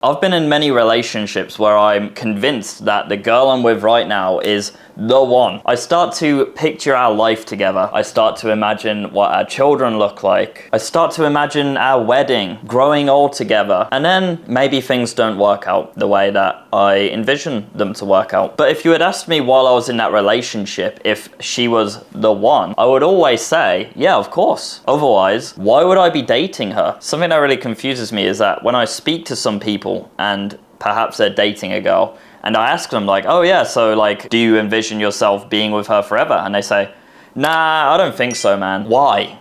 I've been in many relationships where I'm convinced that the girl I'm with right now is the one. I start to picture our life together. I start to imagine what our children look like. I start to imagine our wedding, growing old together. And then maybe things don't work out the way that I envision them to work out. But if you had asked me while I was in that relationship if she was the one, I would always say, yeah, of course. Otherwise, why would I be dating her? Something that really confuses me is that when I speak to some people and perhaps they're dating a girl, and I ask them like, oh yeah, so like, do you envision yourself being with her forever? And they say, nah, I don't think so, man. Why?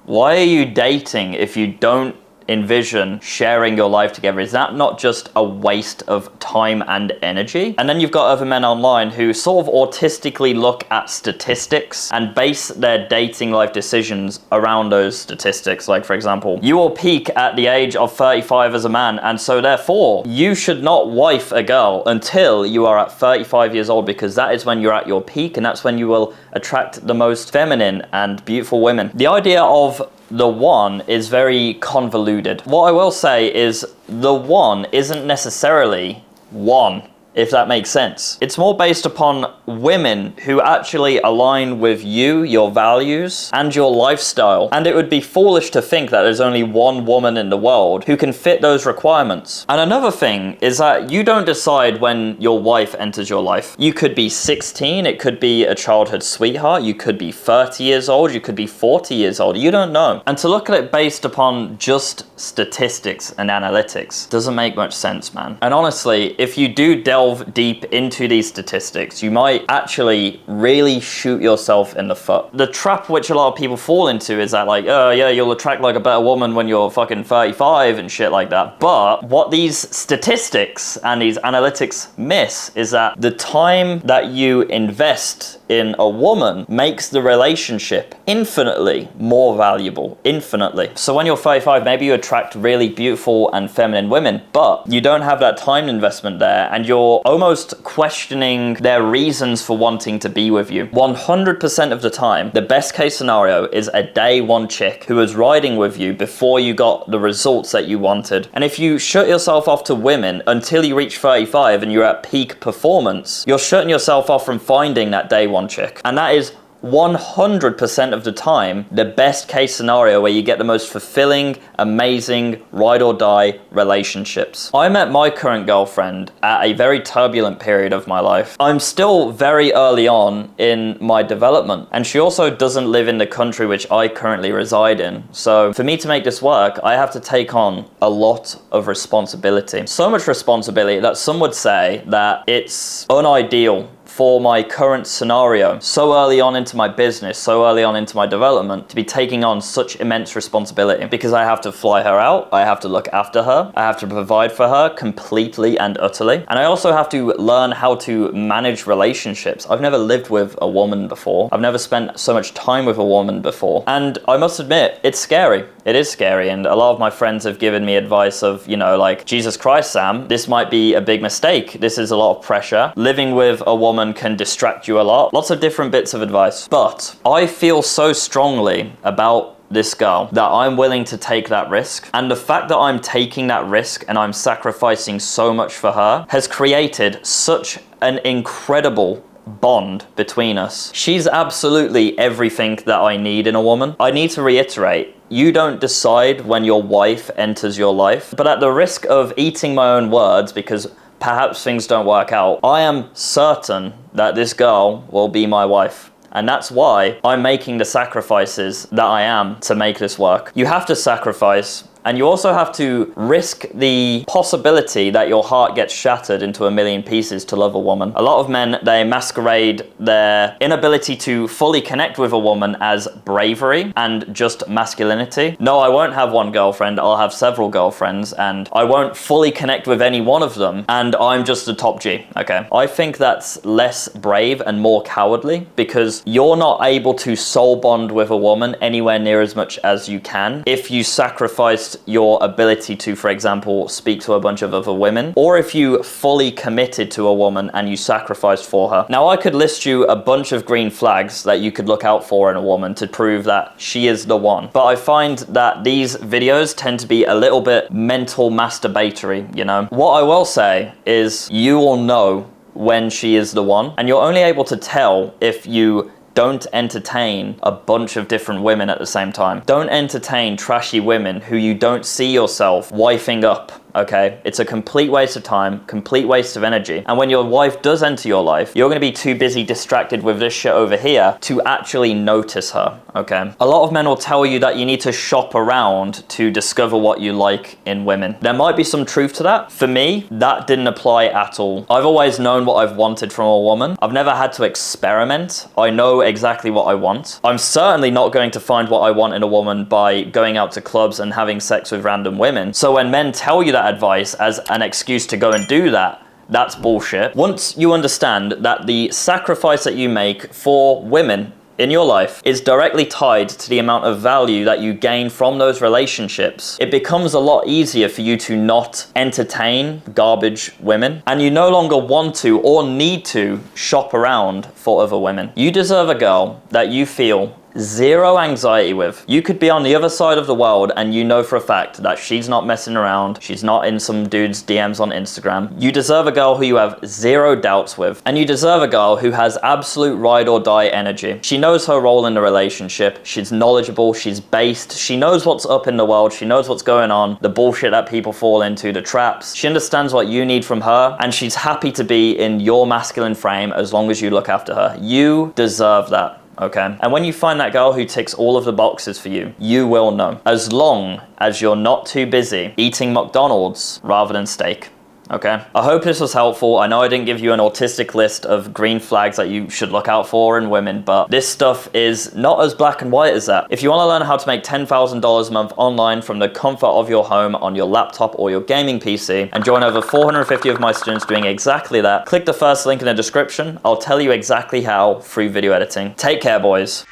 Why are you dating if you don't envision sharing your life together? Is that not just a waste of time and energy? And then you've got other men online who sort of autistically look at statistics and base their dating life decisions around those statistics. Like, for example, you will peak at the age of 35 as a man, and so therefore you should not wife a girl until you are at 35 years old, because that is when you're at your peak and that's when you will attract the most feminine and beautiful women. The idea of the one is very convoluted. What I will say is the one isn't necessarily one, if that makes sense. It's more based upon women who actually align with you, your values, and your lifestyle. And it would be foolish to think that there's only one woman in the world who can fit those requirements. And another thing is that you don't decide when your wife enters your life. You could be 16, it could be a childhood sweetheart, you could be 30 years old, you could be 40 years old, you don't know. And to look at it based upon just statistics and analytics doesn't make much sense, man. And honestly, if you do delve deep into these statistics, you might actually really shoot yourself in the foot. The trap which a lot of people fall into is that like, oh yeah, you'll attract like a better woman when you're fucking 35 and shit like that. But what these statistics and these analytics miss is that the time that you invest in a woman makes the relationship infinitely more valuable, infinitely. So when you're 35, maybe you attract really beautiful and feminine women, but you don't have that time investment there, and you're almost questioning their reasons for wanting to be with you. 100% of the time, the best case scenario is a day one chick who was riding with you before you got the results that you wanted. And if you shut yourself off to women until you reach 35 and you're at peak performance, you're shutting yourself off from finding that day one chick. And that is 100% of the time the best case scenario where you get the most fulfilling, amazing, ride or die relationships. I met my current girlfriend at a very turbulent period of my life. I'm still very early on in my development, and she also doesn't live in the country which I currently reside in. So for me to make this work, I have to take on a lot of responsibility. So much responsibility that some would say that it's unideal for my current scenario, so early on into my business, so early on into my development, to be taking on such immense responsibility, because I have to fly her out, I have to look after her, I have to provide for her completely and utterly, and I also have to learn how to manage relationships. I've never lived with a woman before, I've never spent so much time with a woman before, and I must admit, it's scary. It is scary, and a lot of my friends have given me advice of, you know, like, Jesus Christ, Sam, this might be a big mistake. This is a lot of pressure. Living with a woman can distract you a lot. Lots of different bits of advice. But I feel so strongly about this girl that I'm willing to take that risk. And the fact that I'm taking that risk and I'm sacrificing so much for her has created such an incredible bond between us. She's absolutely everything that I need in a woman. I need to reiterate, you don't decide when your wife enters your life, but at the risk of eating my own words, because perhaps things don't work out, I am certain that this girl will be my wife. And that's why I'm making the sacrifices that I am to make this work. You have to sacrifice, and you also have to risk the possibility that your heart gets shattered into a million pieces to love a woman. A lot of men, they masquerade their inability to fully connect with a woman as bravery and just masculinity. No, I won't have one girlfriend, I'll have several girlfriends, and I won't fully connect with any one of them, and I'm just a top G, okay? I think that's less brave and more cowardly, because you're not able to soul bond with a woman anywhere near as much as you can if you sacrifice just your ability to, for example, speak to a bunch of other women, or if you fully committed to a woman and you sacrificed for her. Now, I could list you a bunch of green flags that you could look out for in a woman to prove that she is the one. But I find that these videos tend to be a little bit mental masturbatory, you know? What I will say is you will know when she is the one, and you're only able to tell if you don't entertain a bunch of different women at the same time. Don't entertain trashy women who you don't see yourself wifing up. Okay, it's a complete waste of time, complete waste of energy. And when your wife does enter your life, you're gonna be too busy distracted with this shit over here to actually notice her, okay? A lot of men will tell you that you need to shop around to discover what you like in women. There might be some truth to that. For me, that didn't apply at all. I've always known what I've wanted from a woman. I've never had to experiment. I know exactly what I want. I'm certainly not going to find what I want in a woman by going out to clubs and having sex with random women. So when men tell you that advice as an excuse to go and do that, that's bullshit. Once you understand that the sacrifice that you make for women in your life is directly tied to the amount of value that you gain from those relationships, it becomes a lot easier for you to not entertain garbage women, and you no longer want to or need to shop around for other women. You deserve a girl that you feel zero anxiety with. You could be on the other side of the world and you know for a fact that she's not messing around, she's not in some dude's DMs on Instagram. You deserve a girl who you have zero doubts with, and you deserve a girl who has absolute ride or die energy. She knows her role in the relationship, she's knowledgeable, she's based, she knows what's up in the world, she knows what's going on, the bullshit that people fall into, the traps. She understands what you need from her, and she's happy to be in your masculine frame as long as you look after her. You deserve that. Okay? And when you find that girl who ticks all of the boxes for you, you will know. As long as you're not too busy eating McDonald's rather than steak. Okay? I hope this was helpful. I know I didn't give you an autistic list of green flags that you should look out for in women, but this stuff is not as black and white as that. If you want to learn how to make $10,000 a month online from the comfort of your home on your laptop or your gaming PC and join over 450 of my students doing exactly that, click the first link in the description. I'll tell you exactly how through video editing. Take care, boys.